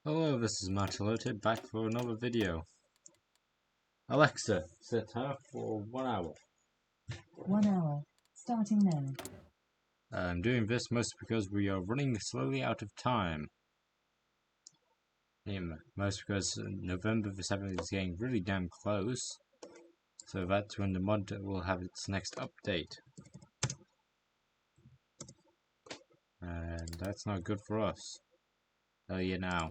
Hello, this is Martelote back for another video. Alexa, set her for 1 hour. 1 hour, starting now. I'm doing this mostly because we are running slowly out of time. Most because November the 7th is getting really damn close. So that's when the mod will have its next update. And that's not good for us. Tell you now.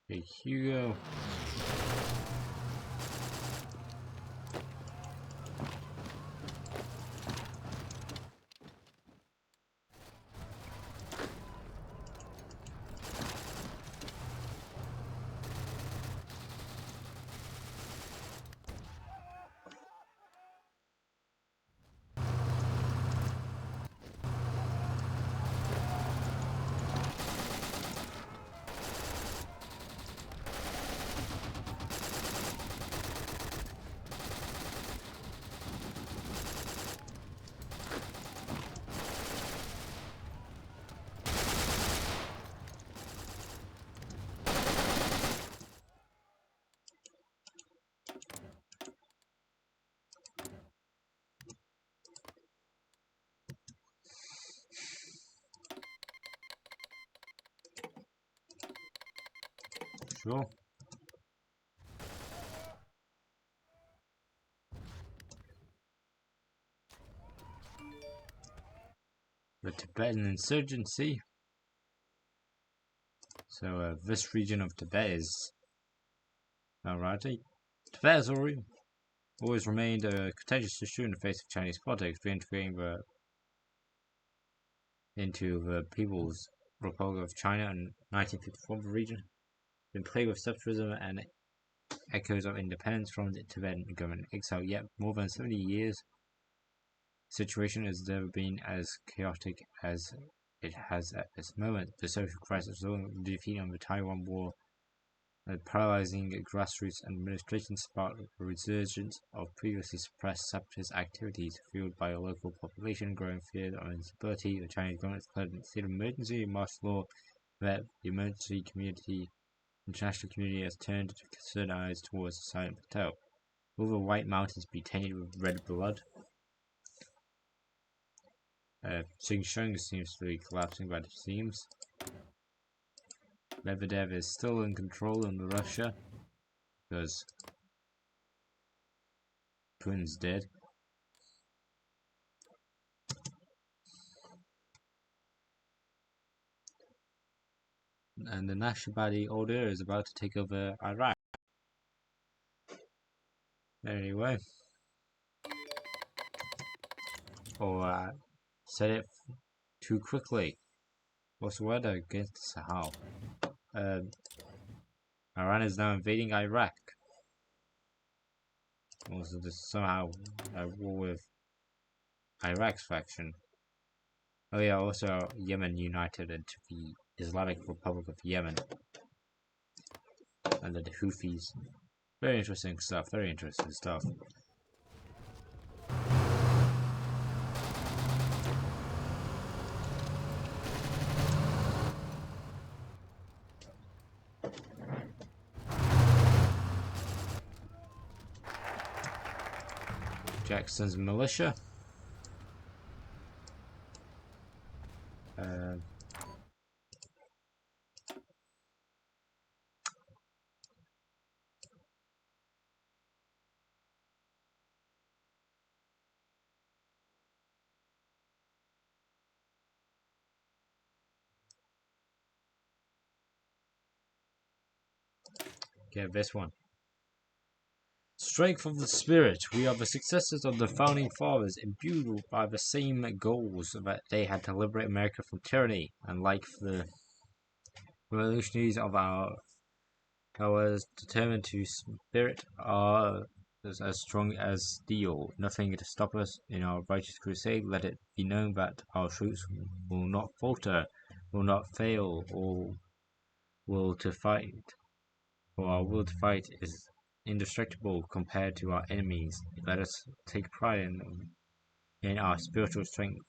Hey, Hugo. Sure. The Tibetan insurgency. So this region of Tibet is alrighty. Tibet has always remained a contentious issue in the face of Chinese politics, reintegrating into the People's Republic of China in 1954. The region been plagued with separatism and echoes of independence from the Tibetan government exile. Yet more than 70 years, the situation has never been as chaotic as it has at this moment. The social crisis, the defeat of the Taiwan War, the paralyzing grassroots administration sparked a resurgence of previously suppressed separatist activities, fueled by a local population growing fear of instability. The Chinese government declared a state of emergency and martial law that the international community has turned concerned eyes towards the silent plateau. Will the White Mountains be tainted with red blood? Xinjiang seems to be collapsing by the seams. Medvedev is still in control in Russia because Putin's dead. And the Nashvali order is about to take over Iraq. Anyway. Or said it too quickly. What's the weather against Sahel? Iran is now invading Iraq. Also, this somehow a war with Iraq's faction. Oh yeah, also Yemen united into the Islamic Republic of Yemen under the Houthis. Very interesting stuff. Very interesting stuff. Jackson's militia. Get this one. Strength of the spirit. We are the successors of the founding fathers, imbued by the same goals that they had to liberate America from tyranny. And like the revolutionaries of our determined to spirit are as strong as steel. Nothing to stop us in our righteous crusade. Let it be known that our troops will not falter, will not fail, or will to fight For our will to fight is indestructible compared to our enemies. Let us take pride in our spiritual strength.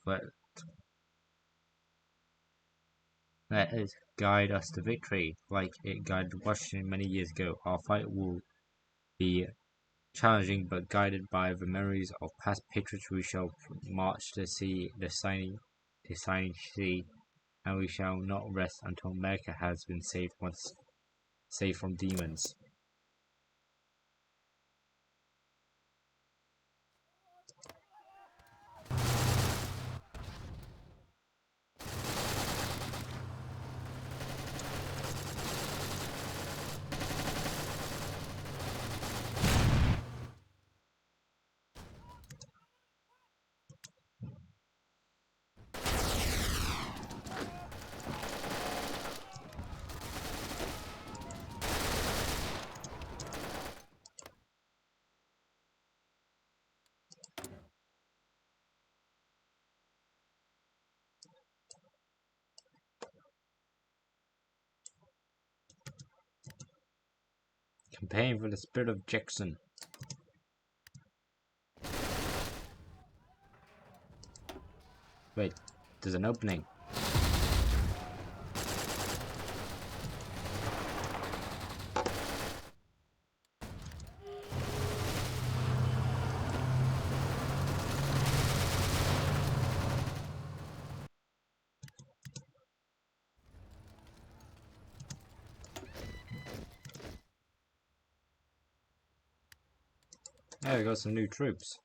Let it guide us to victory, like it guided Washington many years ago. Our fight will be challenging, but guided by the memories of past patriots. We shall march to see the shining sea, and we shall not rest until America has been saved from demons. Campaign for the spirit of Jackson. Wait, there's an opening. There we got some new troops.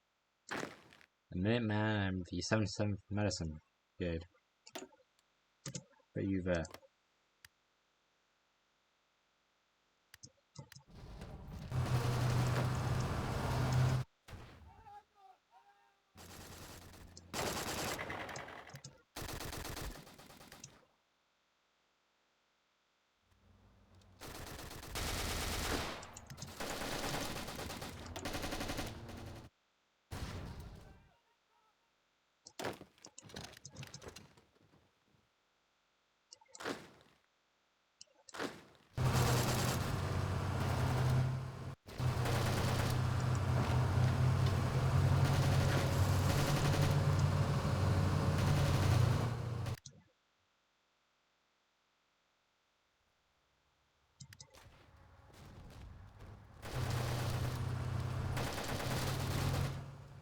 The Minuteman and the 77th Medicine Brigade. But you there.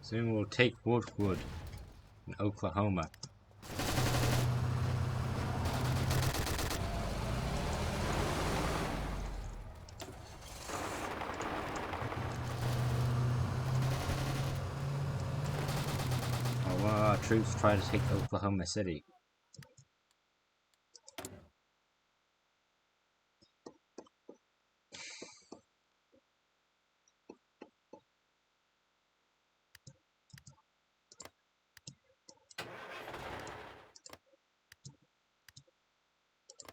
Soon we'll take Woodwood in Oklahoma. One of our troops try to take Oklahoma City.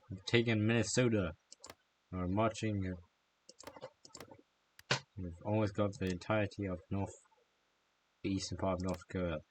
We've taken Minnesota. We're marching. We've almost got the entirety of the eastern part of North Dakota.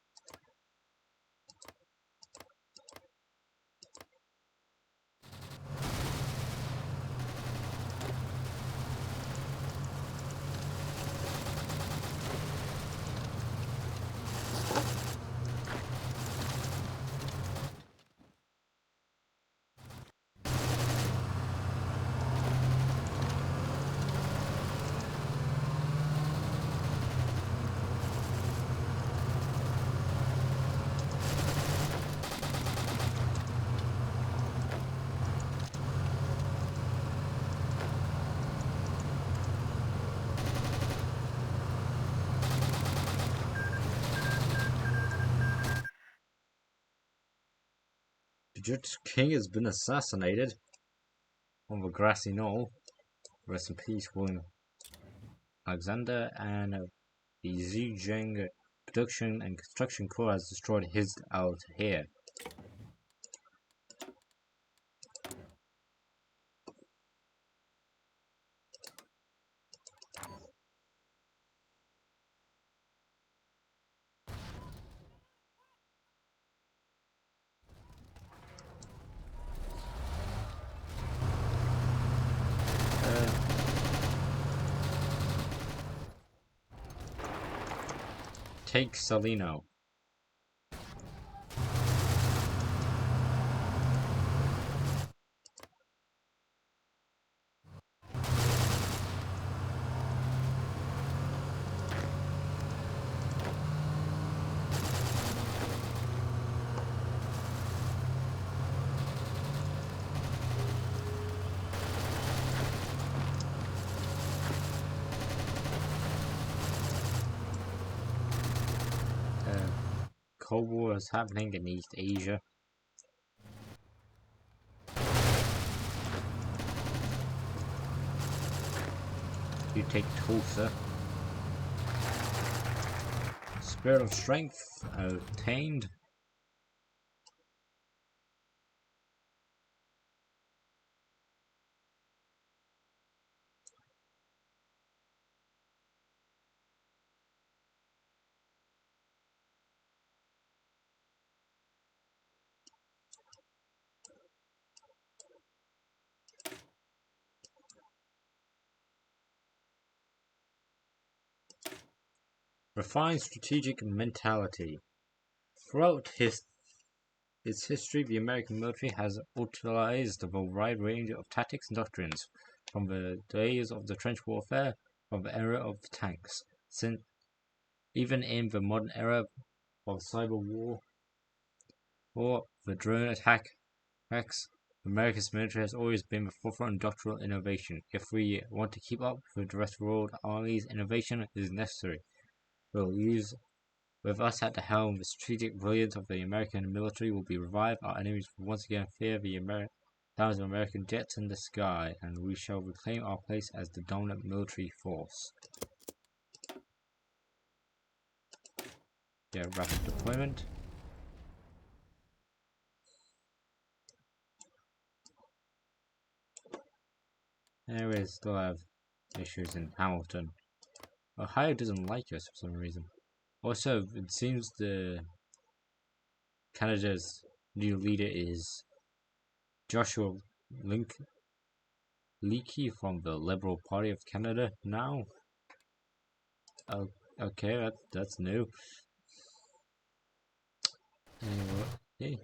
The Judge King has been assassinated on the grassy knoll. Rest in peace, William Alexander. And the Zhejiang Production and Construction Corps has destroyed his out here. Take Salino. Cold War is happening in East Asia. You take Tulsa. Spirit of Strength obtained. Refined strategic mentality. Throughout its history, the American military has utilized a wide range of tactics and doctrines, from the days of the trench warfare, from the era of tanks, since even in the modern era of cyber war, or the drone attacks, America's military has always been the forefront of doctrinal innovation. If we want to keep up with the rest of the world armies, innovation is necessary. With us at the helm, the strategic brilliance of the American military will be revived. Our enemies will once again fear the thousands of American jets in the sky, and we shall reclaim our place as the dominant military force. Yeah, rapid deployment. Anyways, still have issues in Hamilton. Ohio doesn't like us for some reason. Also, it seems Canada's new leader is Joshua Leakey from the Liberal Party of Canada now. Oh, okay, that's new. Anyway, we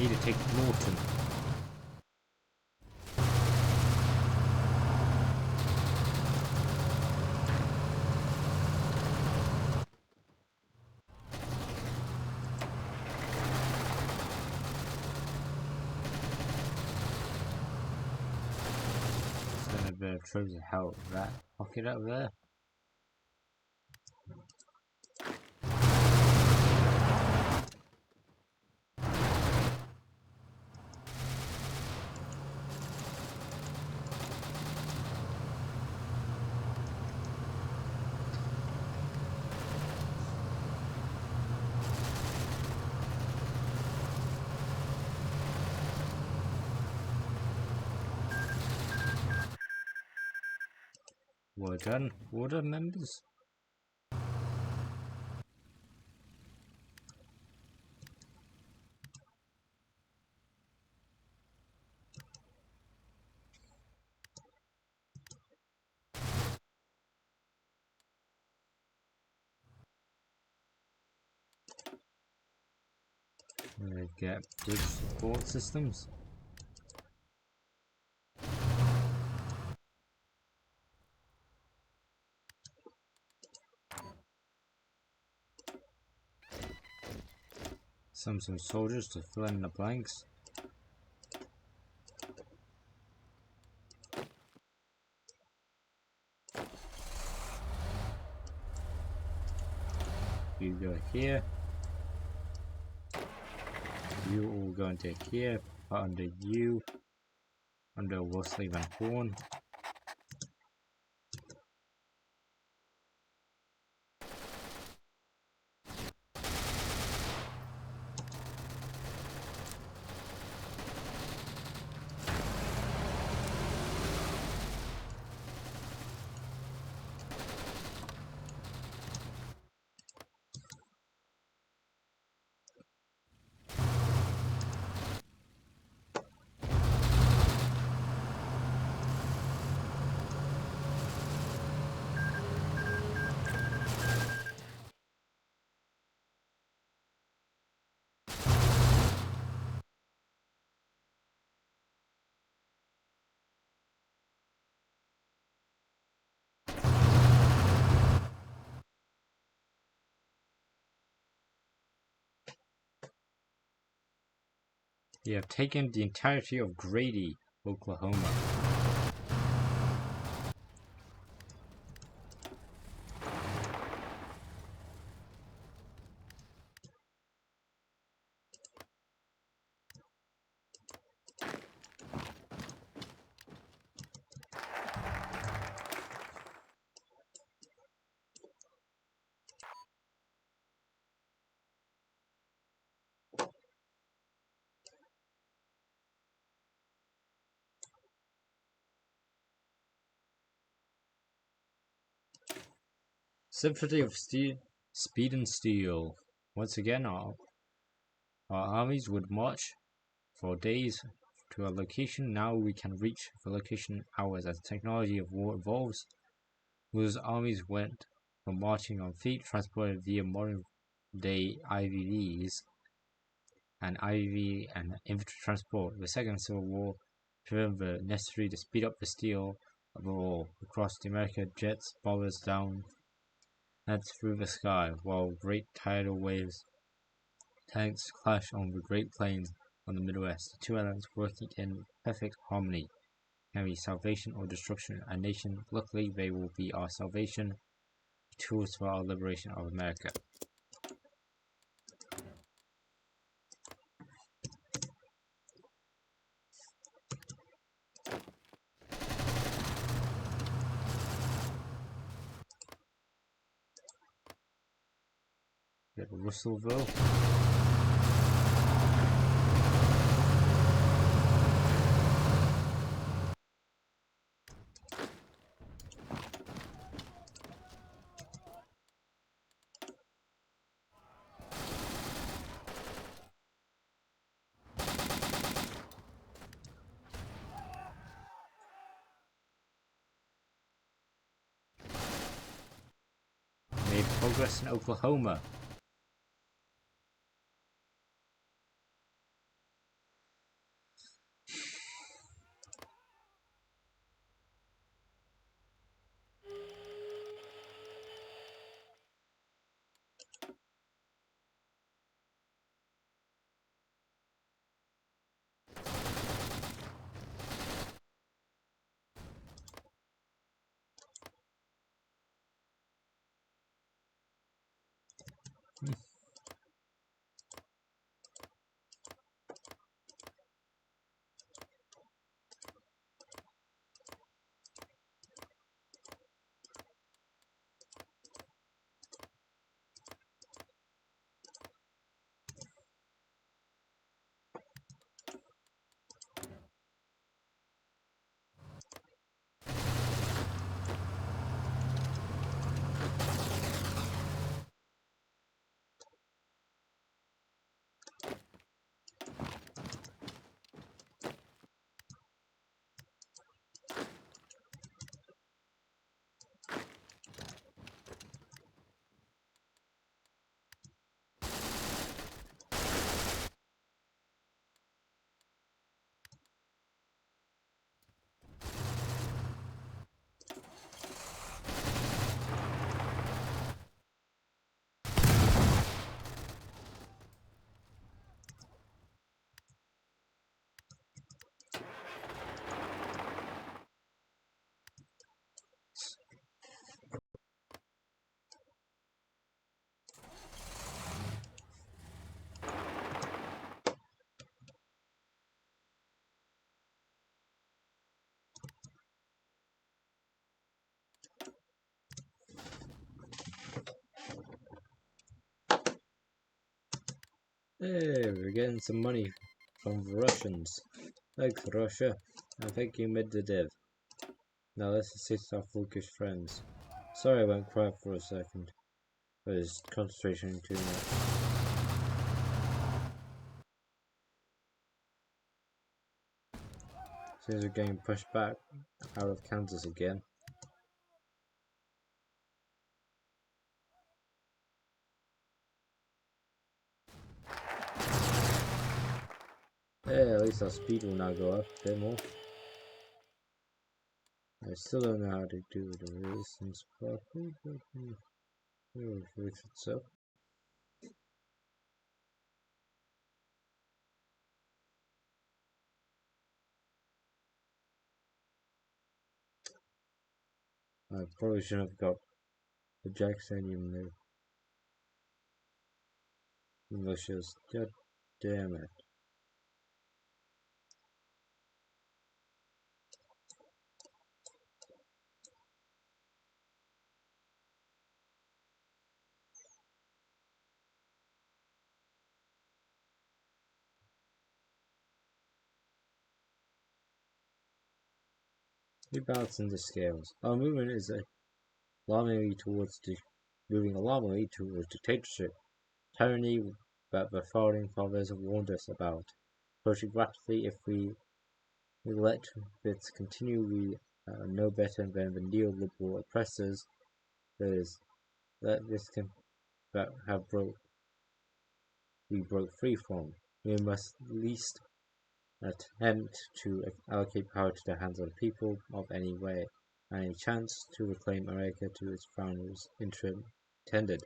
need to take Norton. Throws a hell of that pocket up there. Well done, order members. Get good support systems. Some soldiers to fill in the blanks. You go here. You all go into here. Put under you. Under Wesley Van Horn. They have taken the entirety of Grady, Oklahoma. Symphony of Steel, Speed and Steel. Once again, our armies would march for days to a location. Now we can reach the location hours. As the technology of war evolves, those armies went from marching on feet, transported via modern day IVVs and IVV and infantry transport. The Second Civil War driven the necessary to speed up the steel of the war. Across the America, jets, bombers down and through the sky, while great tidal waves tanks clash on the Great Plains on the Midwest. The two elements working in perfect harmony can be salvation or destruction. A nation, luckily they will be our salvation, tools for our liberation of America. Get Russellville. Made progress in Oklahoma. Hey, we're getting some money from the Russians. Thanks, Russia. And thank you, Medvedev. Now let's assist our focused friends. Sorry I went quiet for a second. I was concentrating too much. Since we're getting pushed back out of Kansas again. Hey, at least our speed will now go up a bit more. I still don't know how to do the resistance properly, but we'll fix it up. I probably shouldn't have got the Jacksonium there. Malicious. God damn it. Rebalancing the scales. Our movement is moving alarmingly towards dictatorship, tyranny that the founding fathers have warned us about. Approaching rapidly, if we let this continue, we are no better than the neoliberal oppressors that we broke free from. We must at least attempt to allocate power to the hands of the people of any chance to reclaim America to its founders intended.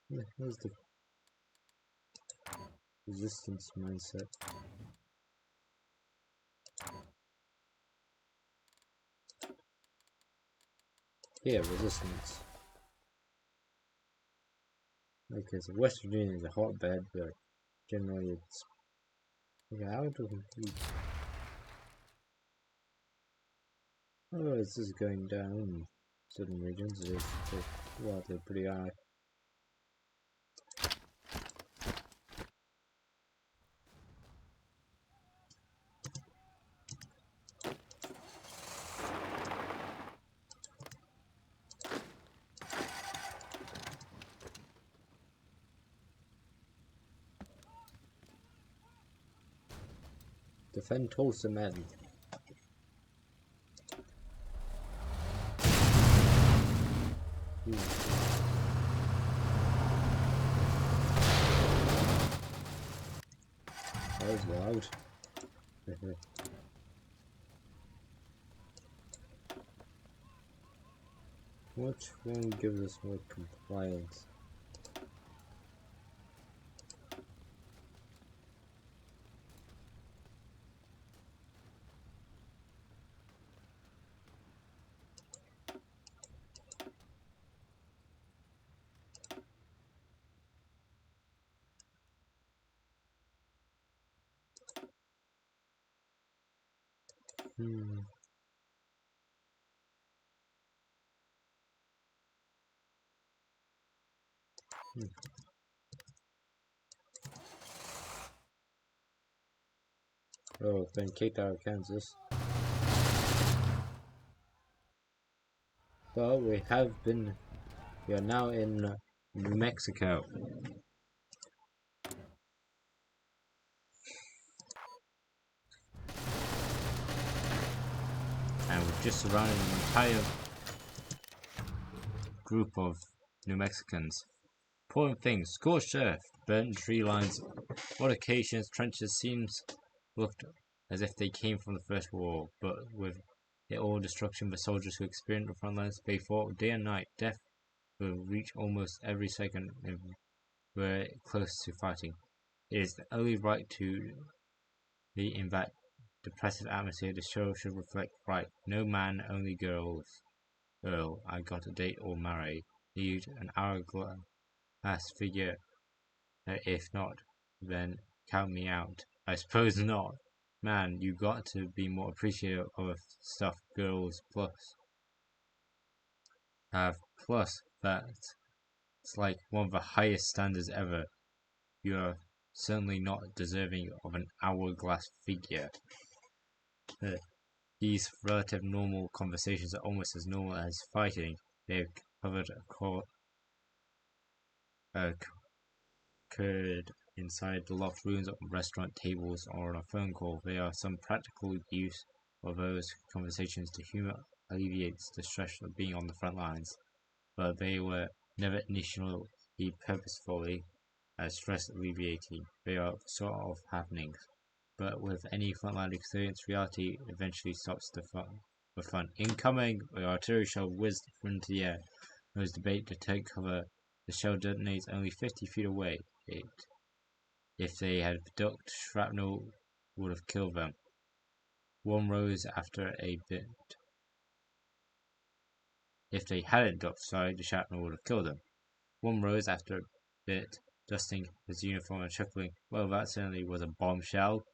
Where's the resistance mindset? Yeah, resistance. Okay, so West Virginia is a hotbed, but generally it's... Okay, how do we... Oh, it's just going down in certain regions. It is, well, they're pretty high. Defend Tulsa, men. That was loud. Which one gives us more compliance? Hmm. Oh, been kicked out of Kansas. Well, we are now in New Mexico. And we've just surrounded an entire group of New Mexicans. Important things: scorched earth, burnt tree lines. On occasions, trenches looked as if they came from the First War, but with it all destruction, the soldiers who experienced the front lines, they fought day and night. Death will reach almost every second if we're close to fighting. It is the only right to be in that depressive atmosphere. The show should reflect right. No man, only girls. Earl, I got a date or marry. Need an hourglass figure. If not, then count me out. I suppose not. Man, you got to be more appreciative of stuff girls plus that's like one of the highest standards ever. You are certainly not deserving of an hourglass figure. These relative normal conversations are almost as normal as fighting. They've occurred inside the locked rooms of restaurant tables or on a phone call. There are some practical use of those conversations to humor alleviates the stress of being on the front lines, but they were never initially purposefully as stress alleviating. They are sort of happenings. But with any frontline experience, reality eventually stops the fun. Incoming! The artillery shell whizzed into the air. There was debate to take cover. The shell detonates only 50 feet away. If they had ducked, shrapnel would have killed them. One rose after a bit. If they hadn't dropped aside, the shrapnel would have killed him. One rose after a bit, dusting his uniform and chuckling. Well, that certainly was a bombshell,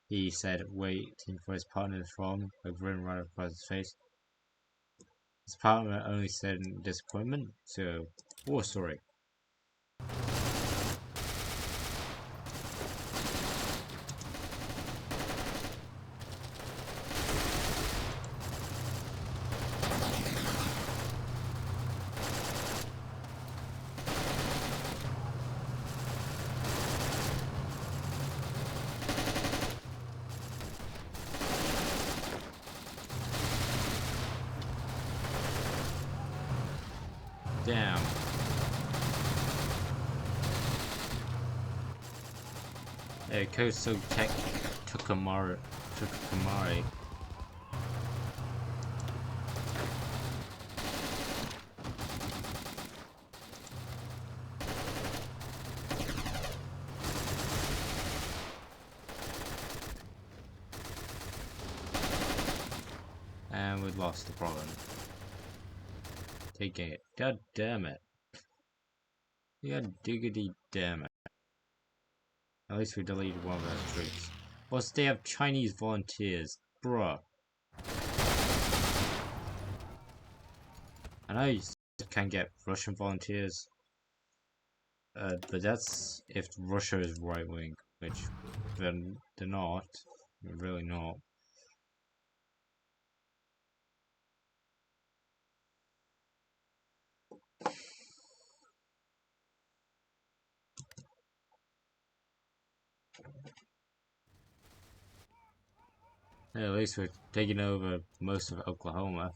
he said, waiting for his partner to form, a grin right across his face. His partner only said in disappointment, so, war story. Damn. Koso Takamari. And we lost the problem. Taking it. God damn it. God diggity damn it. At least we deleted one of those troops. Plus they have Chinese volunteers. Bruh. I know you can get Russian volunteers. But that's if Russia is right wing, which they're not. They're really not. At least we're taking over most of Oklahoma.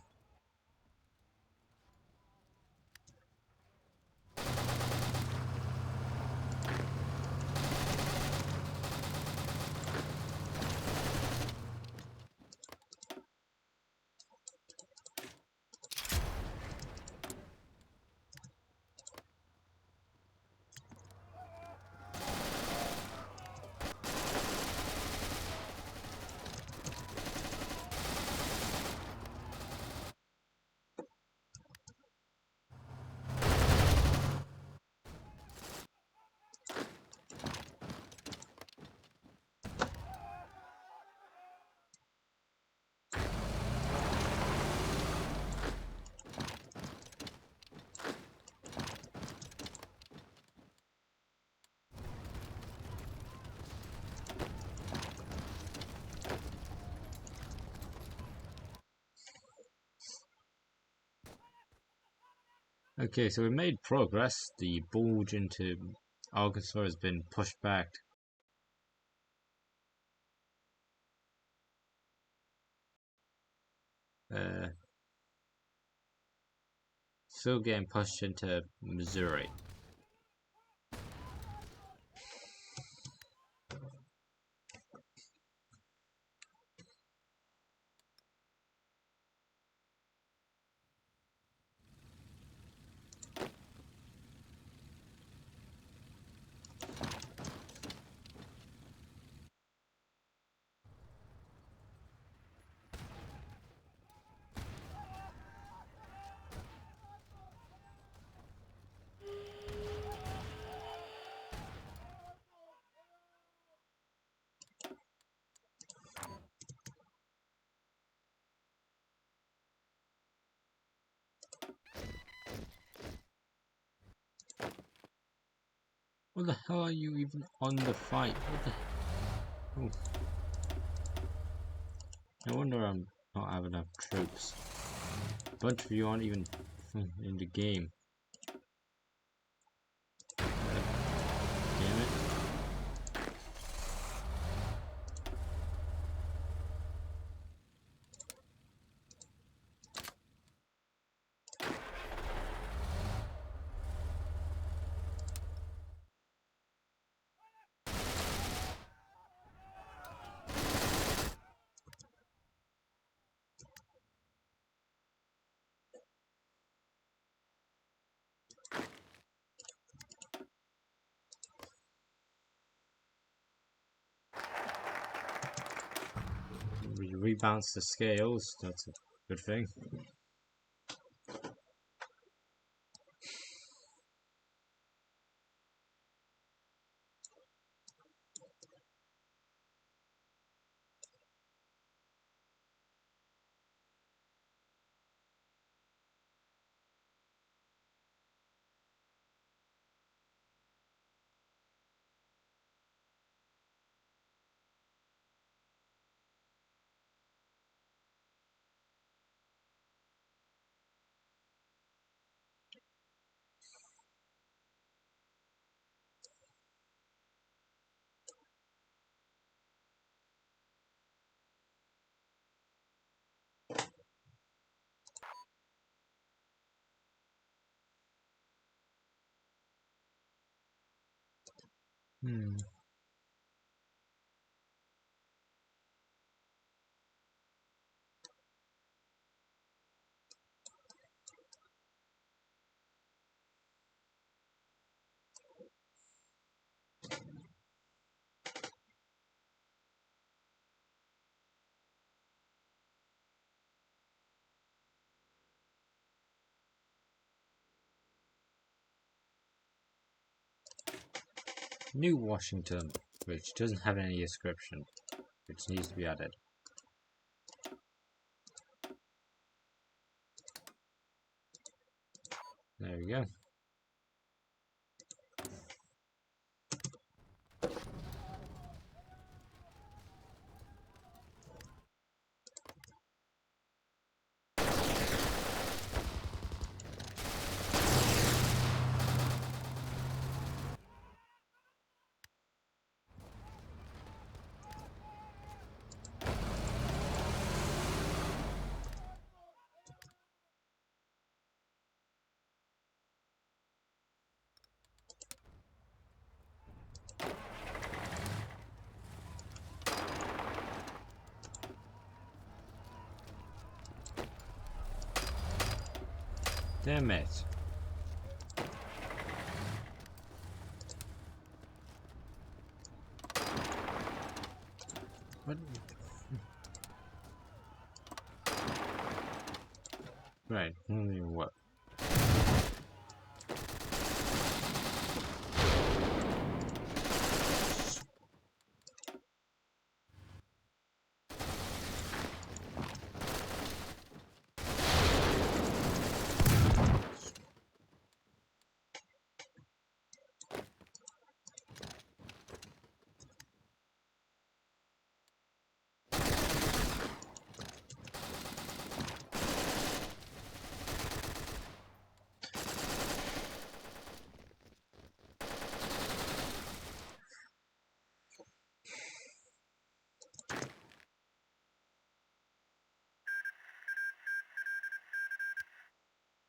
Okay, so we made progress. The bulge into Arkansas has been pushed back. Still getting pushed into Missouri. What the hell are you even on the fight? What the? Oh. No wonder I'm not having enough troops. A bunch of you aren't even in the game. Damn it. rebalance the scales. That's a good thing. New Washington, which doesn't have any description, which needs to be added. There we go. Damn it. What? Right, what?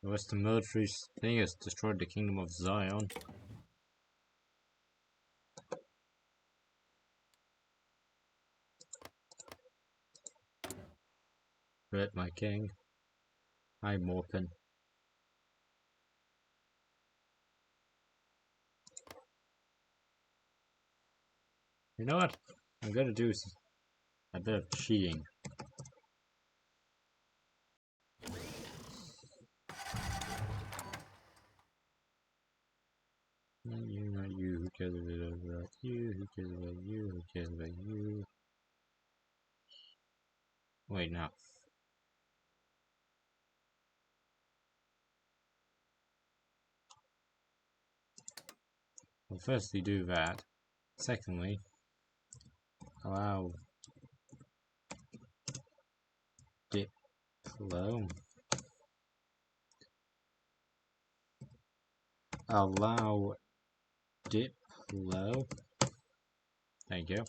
The Western military thing has destroyed the Kingdom of Zion. Hurt my king. Hi, Morpin. You know what? I'm gonna do a bit of cheating. Not you, not you. Who cares about you? Who cares about you? Who cares about you? Wait, no. Well, firstly, do that. Secondly, allow dip flow. Allow dip low. Thank you.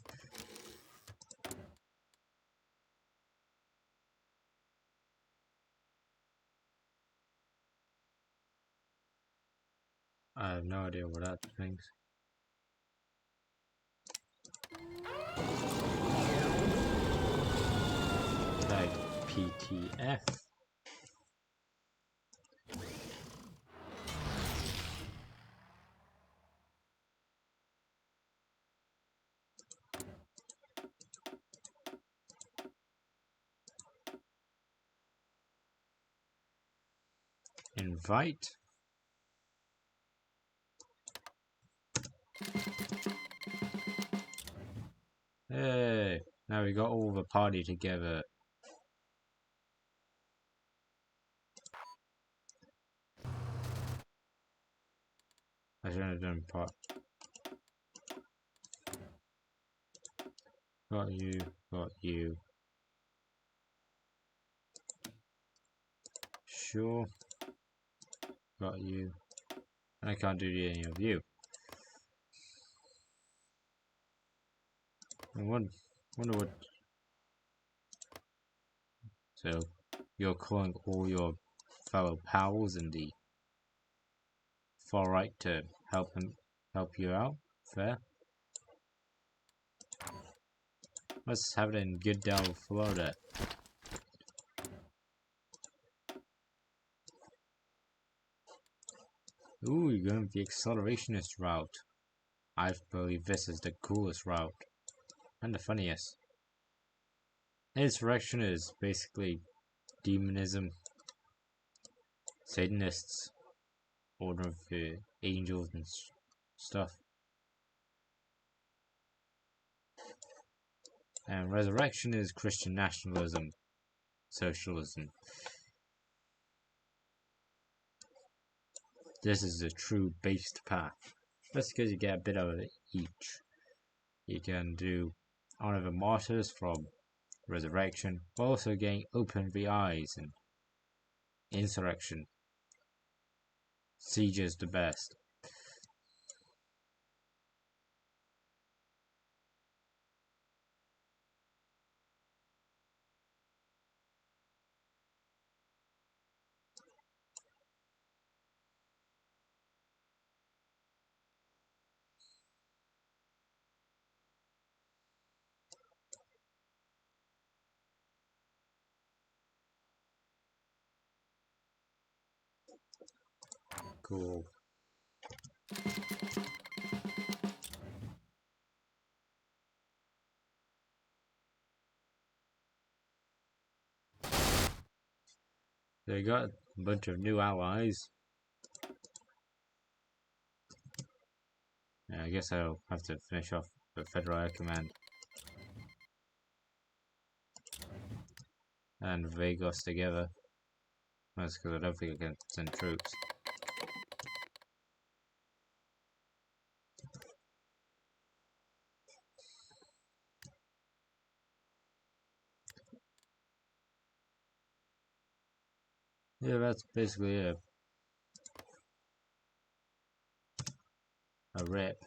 I have no idea what that means. Tag PTF. Invite. Hey, now we got all the party together. I shouldn't have done part. Got you, got you. Sure. Got you. I can't do any of you. I wonder what. So, you're calling all your fellow pals in the far right to help you out? Fair. Let's have it in Goodell, Florida. Ooh, you're going the accelerationist route. I believe this is the coolest route. And the funniest. Insurrection is basically demonism. Satanists. Order of the angels and stuff. And resurrection is Christian nationalism. Socialism. This is the true based path. Just because you get a bit of each. You can do Honor the Martyrs from Resurrection, while also getting Open the Eyes and Insurrection. Siege is the best. Cool. They got a bunch of new allies. Yeah, I guess I'll have to finish off the Federal Air Command. And Vegas together. That's because I don't think I can send troops. Yeah, that's basically a rip.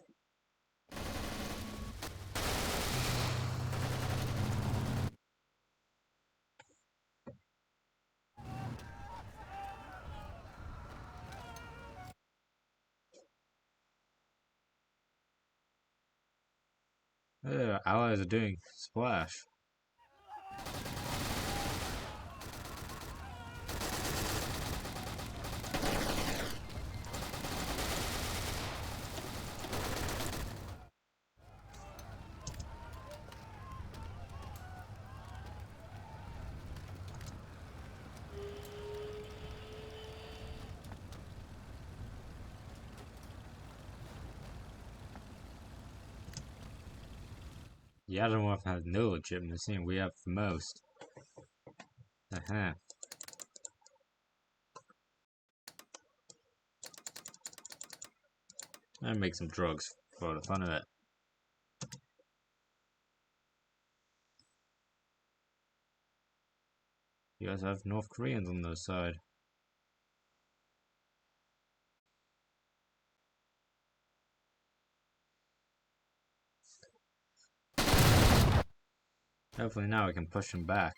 Yeah, allies are doing splash. The other one has no legitimacy, and we have the most. And make some drugs for the fun of it. You guys have North Koreans on the side. Hopefully now we can push them back.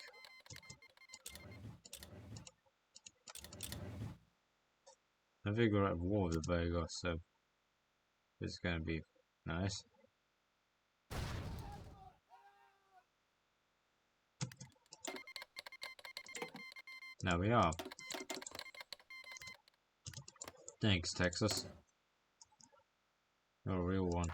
I think we're at war with Vegas, so this is gonna be nice. Now we are. Thanks, Texas. You're a real one.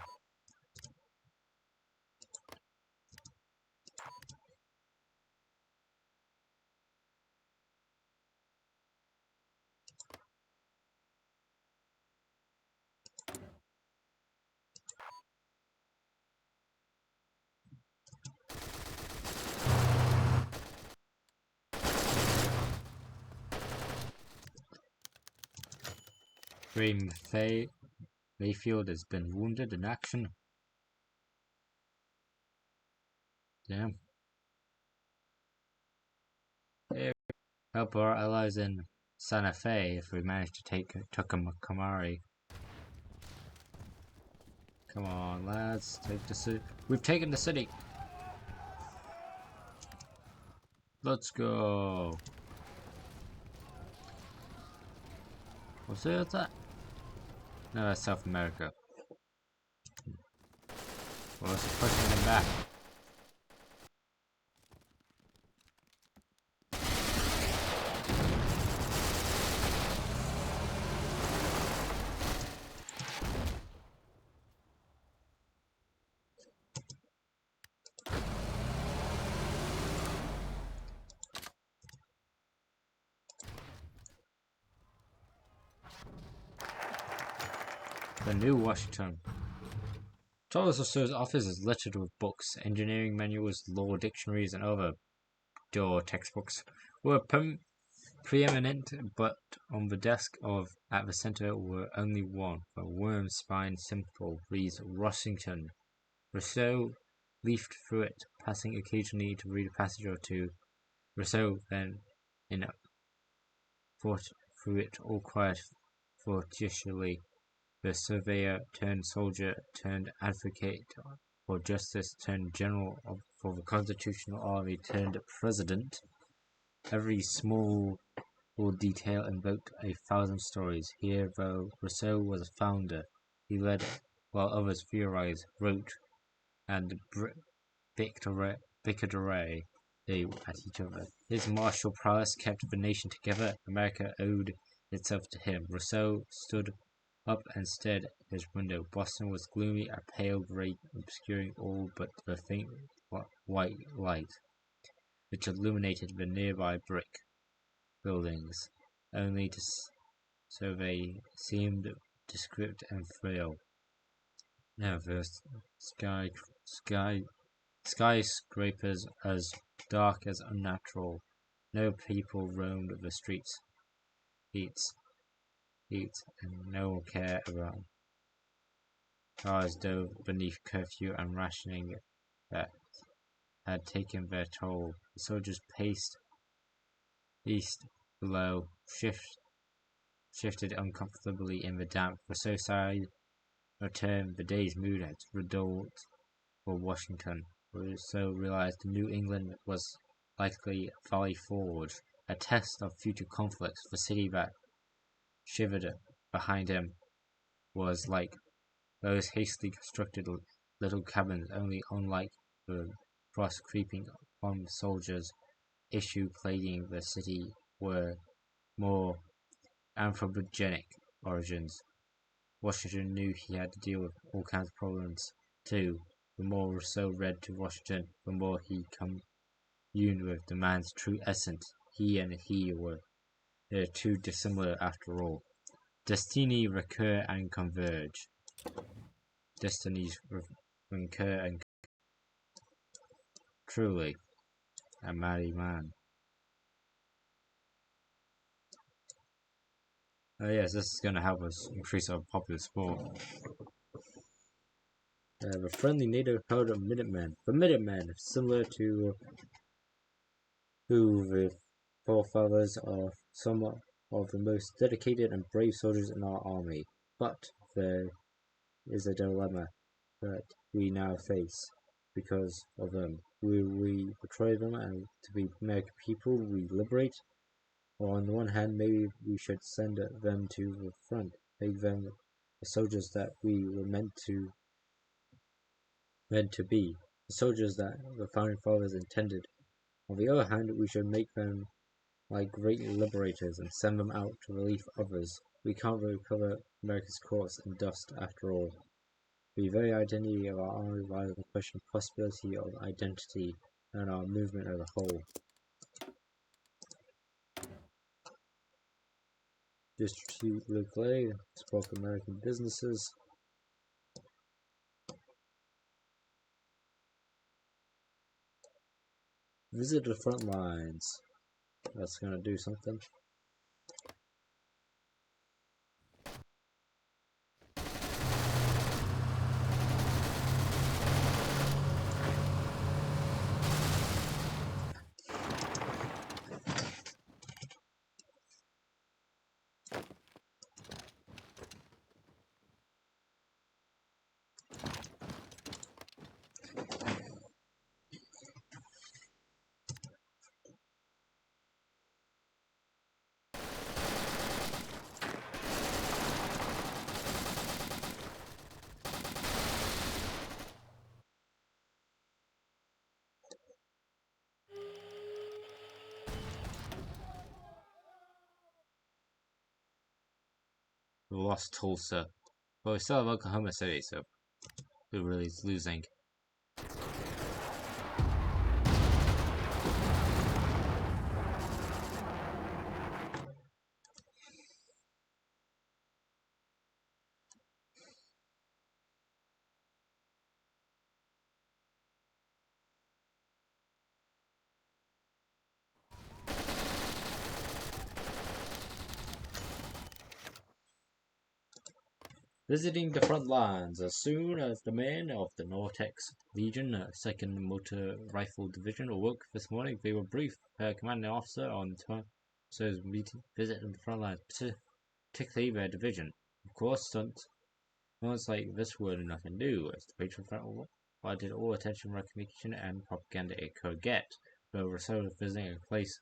Graham Mayfield has been wounded in action. Damn. Help our allies in Santa Fe if we manage to take Tucumcari. Come on, lads, take the city. We've taken the city. Let's go. What's that? No, that's South America. Well, it's pushing them back. The new Washington. Thomas Rousseau's office is littered with books, engineering manuals, law dictionaries, and other door textbooks were preeminent, but on the desk at the center were only one. The worm spine symbol reads Washington. Rousseau leafed through it, passing occasionally to read a passage or two. Rousseau then thought through it all quite fortuitously. The surveyor turned soldier turned advocate for justice turned general for the constitutional army turned president. Every small detail invoked 1,000 stories. Here, though Rousseau was a founder, he led while others theorized, wrote, and bickered away at each other. His martial prowess kept the nation together. America owed itself to him. Rousseau stood up and stared at his window. Boston was gloomy, a pale grey obscuring all but the faint white light which illuminated the nearby brick buildings. Only so they seemed descript and frail. Now first skyscrapers as dark as unnatural. No people roamed the streets. Heat, and no care about. Cars dove beneath curfew and rationing that had taken their toll. The soldiers paced east below, shifted uncomfortably in the damp. For so side returned, the day's mood had redoled for Washington. So realized New England was likely a valley forge, a test of future conflicts. The city that shivered behind him was like those hastily constructed little cabins, only unlike the frost creeping upon the soldiers' issue plaguing the city were more anthropogenic origins. Washington knew he had to deal with all kinds of problems too. The more Rousseau read to Washington, the more he communed with the man's true essence. He and he were too dissimilar after all. Destiny recur and converge. Destinies recur and truly a mighty man. Yes, this is going to help us increase our popular sport. The friendly native herd of Minutemen. The Minutemen, similar to who the forefathers are some of the most dedicated and brave soldiers in our army. But there is a dilemma that we now face because of them. Will we betray them and to be American people we liberate? Or on the one hand, maybe we should send them to the front, make them the soldiers that we were meant to be, the soldiers that the founding fathers intended. On the other hand, we should make them like great liberators and send them out to relieve others. We can't recover America's corpse and dust after all. The very identity of our army lies on the question of possibility of identity and our movement as a whole. Distribute locally, support American businesses. Visit the front lines. That's gonna do something. lost Tulsa. But we still have Oklahoma City, so who really is losing? Visiting the front lines as soon as the men of the Nortex Legion, 2nd Motor Rifle Division, awoke this morning, they were briefed per commanding officer on Tom's visit to the front lines, particularly their division. Of course, moments like this were nothing new, as the Patriot Front wanted all attention, recognition, and propaganda it could get. But Rousseau visiting a place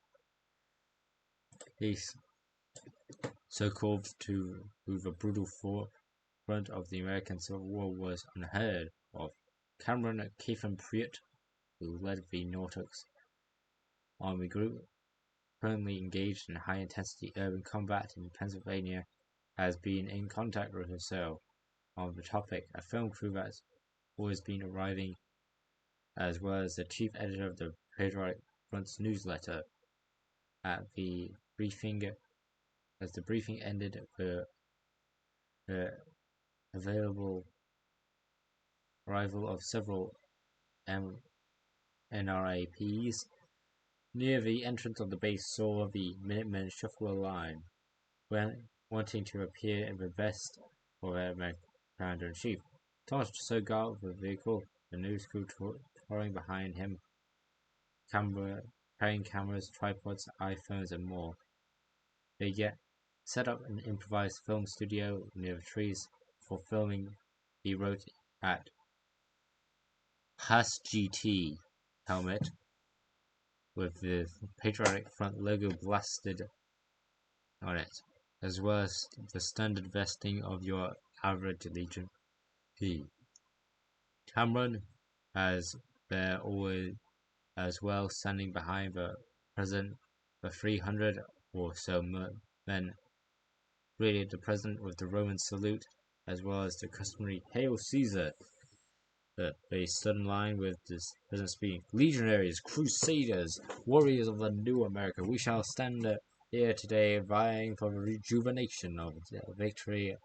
so called to the brutal front of the American Civil War was unheard of. Cameron Kieffer-Pruitt, who led the Norfolk Army Group, currently engaged in high-intensity urban combat in Pennsylvania, has been in contact with Rousseau on the topic. A film crew that's always been arriving, as well as the chief editor of the Patriotic Front's newsletter. At the briefing, as the briefing ended, the available arrival of several NRAPs near the entrance of the base saw the Minutemen shuffle a line, wanting to appear in the best for their commander-in-chief. Thomas so got out of the vehicle, the news crew touring behind him, carrying cameras, tripods, iPhones, and more. They set up an improvised film studio near the trees for filming. He wrote at Haas GT helmet with the Patriotic Front logo blasted on it, as well as the standard vesting of your average Legion P. Cameron has there always as well, standing behind the president. The 300 or so men greeted the president with the Roman salute, as well as the customary "Hail Caesar." They stood in line with this president speaking, "Legionaries, crusaders, warriors of the new America, we shall stand here today vying for the rejuvenation of victory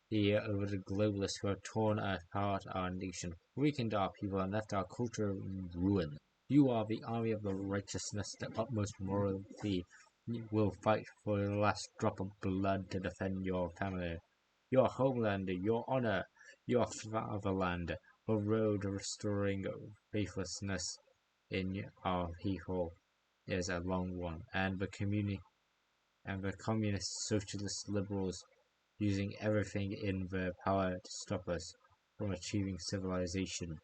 here over the globalists who have torn apart our nation, weakened our people, and left our culture in ruin. You are the army of the righteousness, the utmost morality. You will fight for the last drop of blood to defend your family, your homeland, your honor, your fatherland. The road to restoring faithlessness in our people is a long one, and the communist, socialist, liberals using everything in their power to stop us from achieving civilization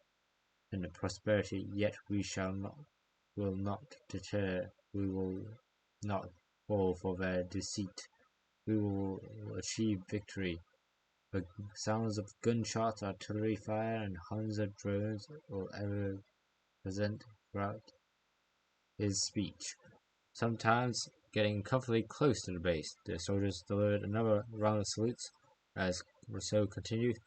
and prosperity. Yet we will not deter. We will not fall for their deceit. We will achieve victory. The sounds of gunshots, artillery fire, and hundreds of drones will ever present throughout his speech. Sometimes getting comfortably close to the base, the soldiers delivered another round of salutes as Rousseau continued.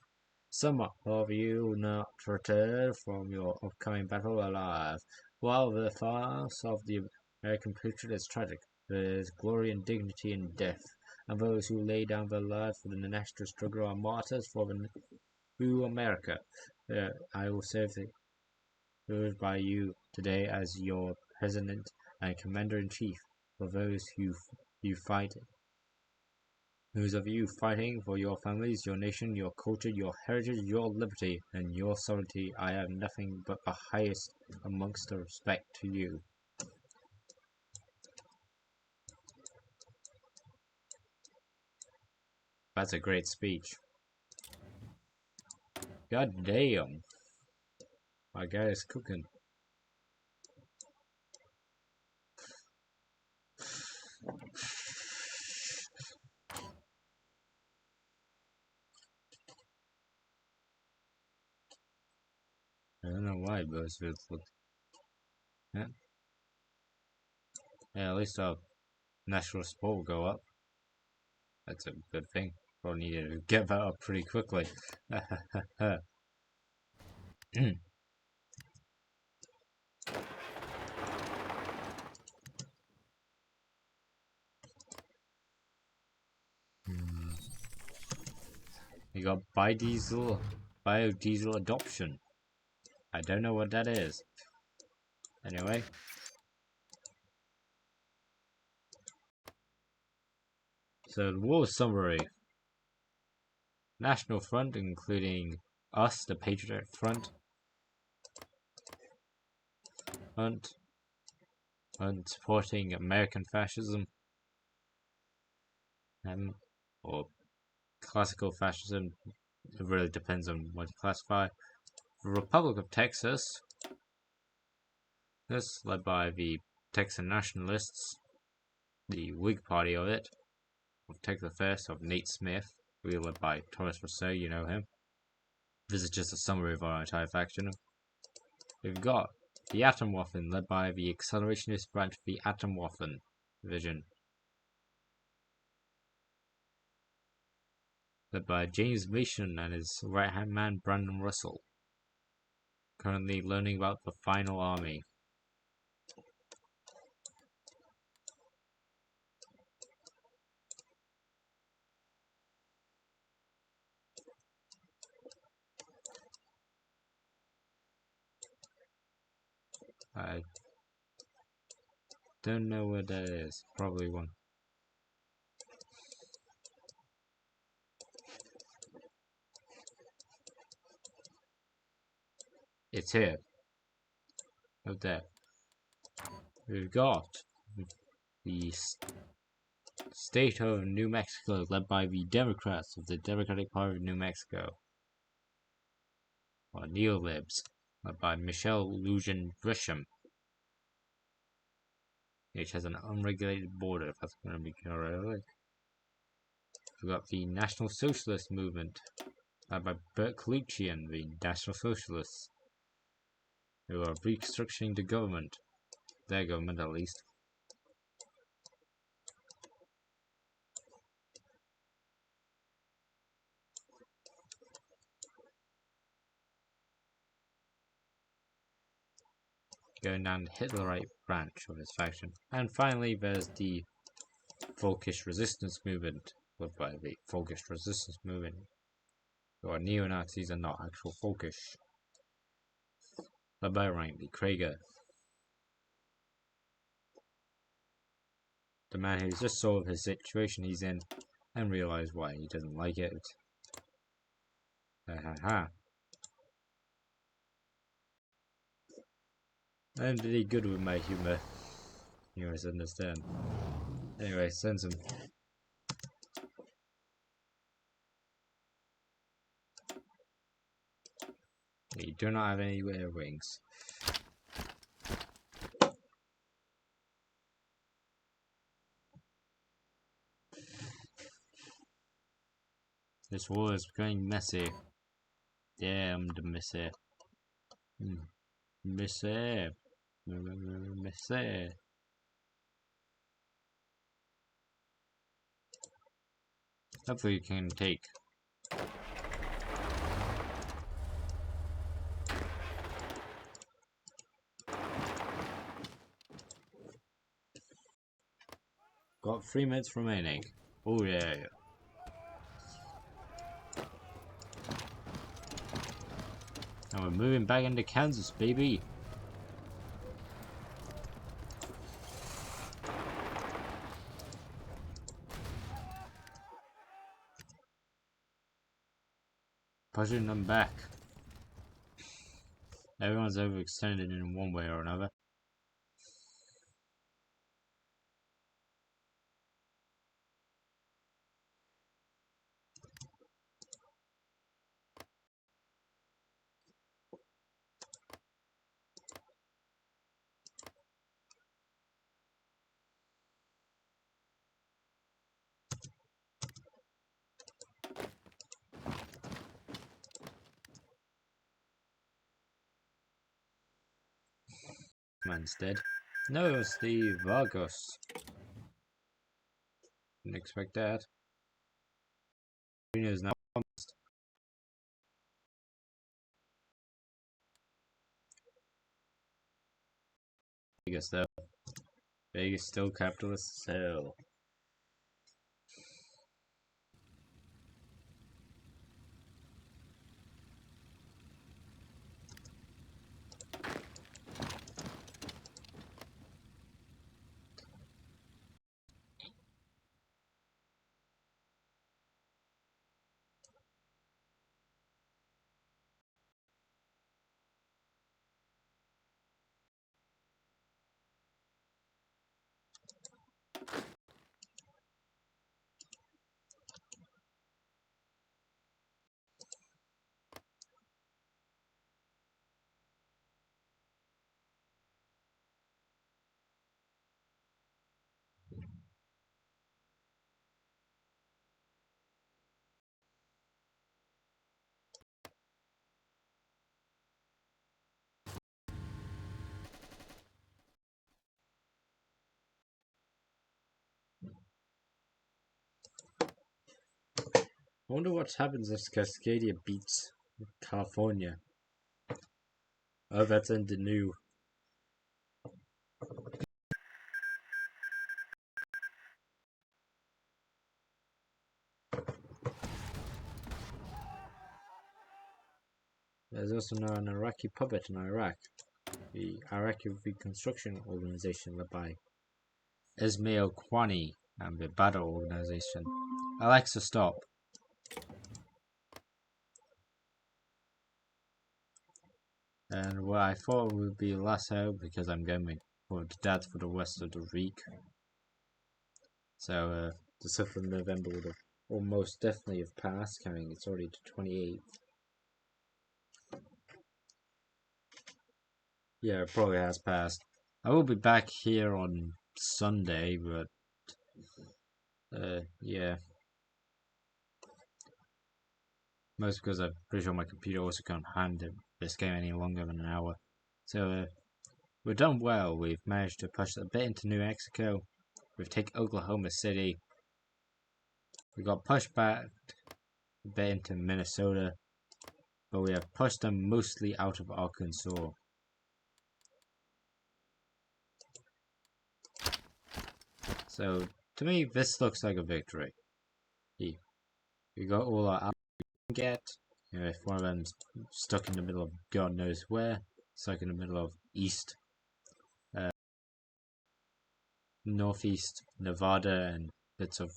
Some of you will not return from your upcoming battle alive. While the farce of the American patriot is tragic, there is glory and dignity in death, and those who lay down their lives for the national struggle are martyrs for the new America. I will serve by you today as your president and commander-in-chief. For those you fight, those of you fighting for your families, your nation, your culture, your heritage, your liberty, and your sovereignty, I have nothing but the highest amongst the respect to you. That's a great speech. God damn. My guy is cooking. I don't know why, but it's yeah. Yeah, at least our national support will go up. That's a good thing. Probably needed to get that up pretty quickly. We got biodiesel adoption. I don't know what that is. Anyway. So the war summary. National Front, including us, the Patriot Front. Supporting American fascism. Or classical fascism. It really depends on what you classify. The Republic of Texas. This led by the Texan nationalists. The Whig party of it. Of Texas First of Nate Smith. We led by Thomas Rousseau, you know him. This is just a summary of our entire faction. We've got the Atomwaffen, led by the accelerationist branch of the Atomwaffen division, led by James Mason and his right-hand man Brandon Russell, currently learning about the Final Army. I don't know what that is. Probably one. It's here. Up there. We've got the state of New Mexico, led by the Democrats of the Democratic Party of New Mexico. Or Neolibs, led by Michelle Lujan Grisham. Which has an unregulated border, if that's going to be correct. We've got the National Socialist Movement, led by Bert Colucci and the National Socialists, who are reconstructing the government, their government at least. Going down the Hitlerite branch of his faction. And finally, there's the Folkish Resistance Movement, led by the Folkish Resistance Movement, who are neo-Nazis and not actual Folkish, led by Randy Krager, the man who's just solved his situation he's in and realized why he doesn't like it. Ha ha ha. I'm pretty good with my humor. You guys understand. Anyway, send some. You do not have any wings. This war is becoming messy. Damned messy. Messy. Messy. Hopefully you can take. Got 3 minutes remaining. Oh yeah. And we're moving back into Kansas, baby. Pushing them back. Everyone's overextended in one way or another. Man's dead. No, it's the Vargas. Didn't expect that. is now almost. Vegas though. Vegas still capitalist as hell. I wonder what happens if Cascadia beats California. Oh, that's in the new. There's also now an Iraqi puppet in Iraq, the Iraqi Reconstruction Organization led by Ismail Kwani and the Badr Organization. Alexa, stop. And what I thought would be last out because I'm going for the dad for the rest of the week. So the 7th of November would have almost definitely have passed, coming it's already the 28th. Yeah, it probably has passed. I will be back here on Sunday, but yeah. Most because I'm pretty sure my computer also can't handle this game any longer than an hour. So we've done well. We've managed to push a bit into New Mexico. We've taken Oklahoma City. We got pushed back a bit into Minnesota, but we have pushed them mostly out of Arkansas. So to me, this looks like a victory. We got all our allies we can get. You know, if one of them's stuck in the middle of God knows where, stuck in the middle of northeast Nevada and bits of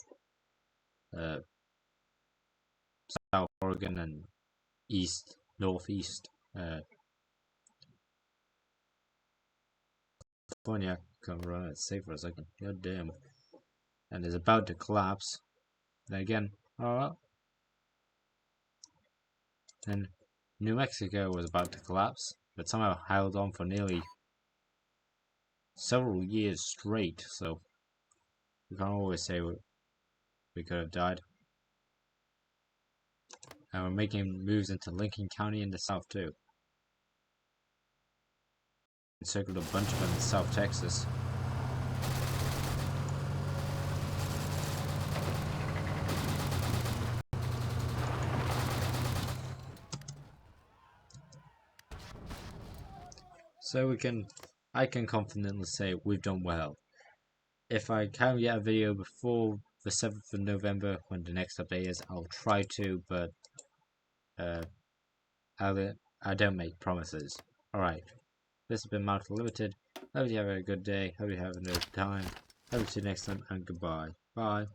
South Oregon and northeast California. Can't run it safe for a second. God damn. And is about to collapse. Then again, alright. Then New Mexico was about to collapse, but somehow held on for nearly several years straight, so we can't always say we could have died. And we're making moves into Lincoln County in the south too. Encircled a bunch of them in South Texas. So I can confidently say we've done well. If I can get a video before the 7th of November, when the next update is, I'll try to, but I don't make promises. Alright, this has been Mountain Limited. Hope you have a good day, hope you have a good time. Hope to see you next time, and goodbye. Bye.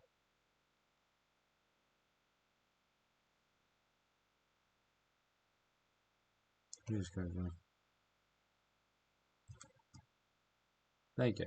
Who's going on? Thank you.